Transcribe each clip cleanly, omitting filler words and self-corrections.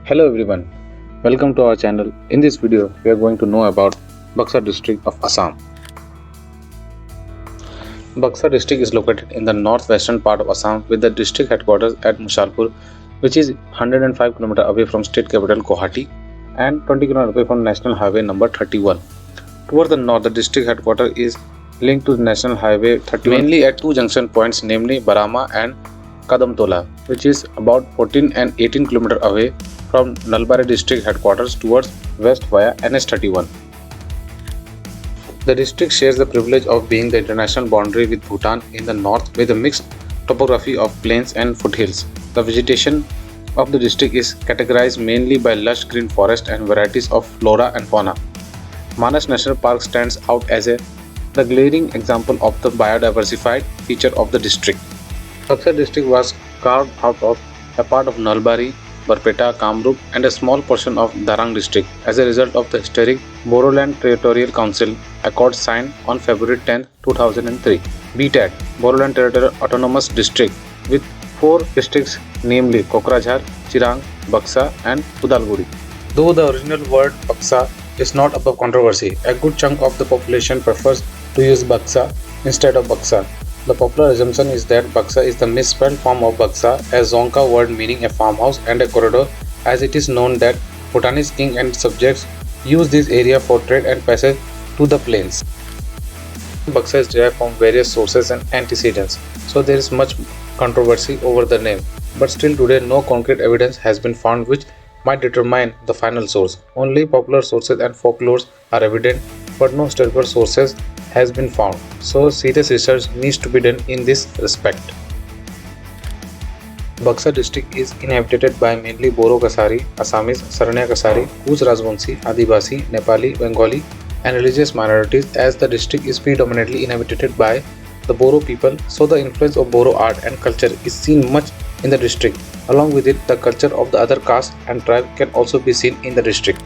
Hello everyone, welcome to our channel. In this video, we are going to know about Baksa district of Assam. Baksa district is located in the northwestern part of Assam with the district headquarters at Mushalpur, which is 105 km away from state capital Guwahati and 20 km away from National Highway number 31. Towards the north, the district headquarters is linked to the National Highway 31 mainly at two junction points, namely Barama and Kadamtola, which is about 14 and 18 km away from Nalbari district headquarters towards west via NS31. The district shares the privilege of being the international boundary with Bhutan in the north with a mixed topography of plains and foothills. The vegetation of the district is categorized mainly by lush green forest and varieties of flora and fauna. Manas National Park stands out as the glaring example of the biodiversified feature of the district. Baksa district was carved out of a part of Nalbari, Barpeta, Kamrup and a small portion of Darang district as a result of the historic Bodoland Territorial Council Accord signed on February 10, 2003. BTAT, Bodoland Territorial Autonomous District, with four districts namely Kokrajhar, Chirang, Baksa and Udalguri. Though the original word Baksa is not above controversy, a good chunk of the population prefers to use Baksa instead of Baksa. The popular assumption is that Baksa is the misspelled form of Baksa, a Zonka word meaning a farmhouse and a corridor, as it is known that Bhutanese king and subjects use this area for trade and passage to the plains. Baksa is derived from various sources and antecedents, so there is much controversy over the name. But still today no concrete evidence has been found which might determine the final source. Only popular sources and folklores are evident, but no historical sources has been found, so serious research needs to be done in this respect. Baksa district is inhabited by mainly Boro Kasari, Assamese, Saranya Kasari, Kuch Rajvanshi, Adivasi, Nepali, Bengali and religious minorities, as the district is predominantly inhabited by the Boro people, so the influence of Boro art and culture is seen much in the district. Along with it, the culture of the other caste and tribe can also be seen in the district.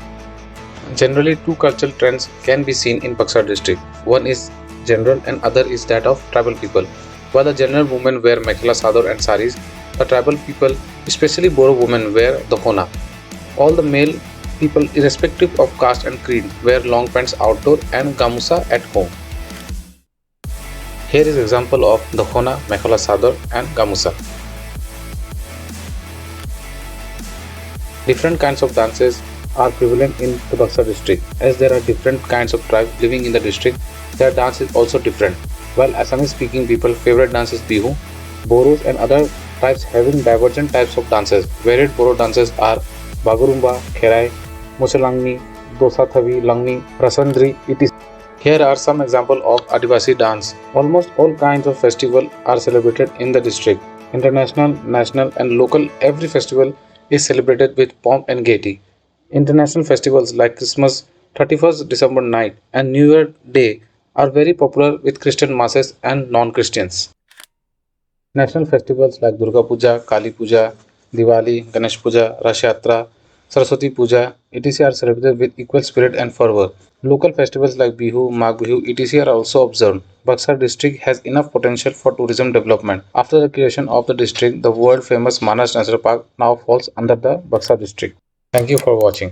Generally, two cultural trends can be seen in Baksa district. One is general and other is that of tribal people. While the general women wear mekhela sador and saris, the tribal people, especially Boro women, wear the hona. All the male people, irrespective of caste and creed, wear long pants outdoor and gamusa at home. Here is example of the hona, mekhela sador and gamusa. Different kinds of dances are prevalent in the Baksa district. As there are different kinds of tribes living in the district, their dance is also different. While Assamese speaking people favorite dance is Bihu, Boros and other tribes having divergent types of dances. Varied Boro dances are Bagurumba, Kherai, Musalangni, Dosathavi, Langni, Rasandri, etc. Here are some examples of Adivasi dance. Almost all kinds of festivals are celebrated in the district. International, national and local, every festival is celebrated with pomp and gaiety. International festivals like Christmas, 31st December night and New Year Day are very popular with Christian masses and non-Christians. National festivals like Durga Puja, Kali Puja, Diwali, Ganesh Puja, Rash Yatra, Saraswati Puja, etc. are celebrated with equal spirit and fervor. Local festivals like Bihu, Magh Bihu, etc. are also observed. Baksa district has enough potential for tourism development. After the creation of the district, the world famous Manas National Park now falls under the Baksa district. Thank you for watching.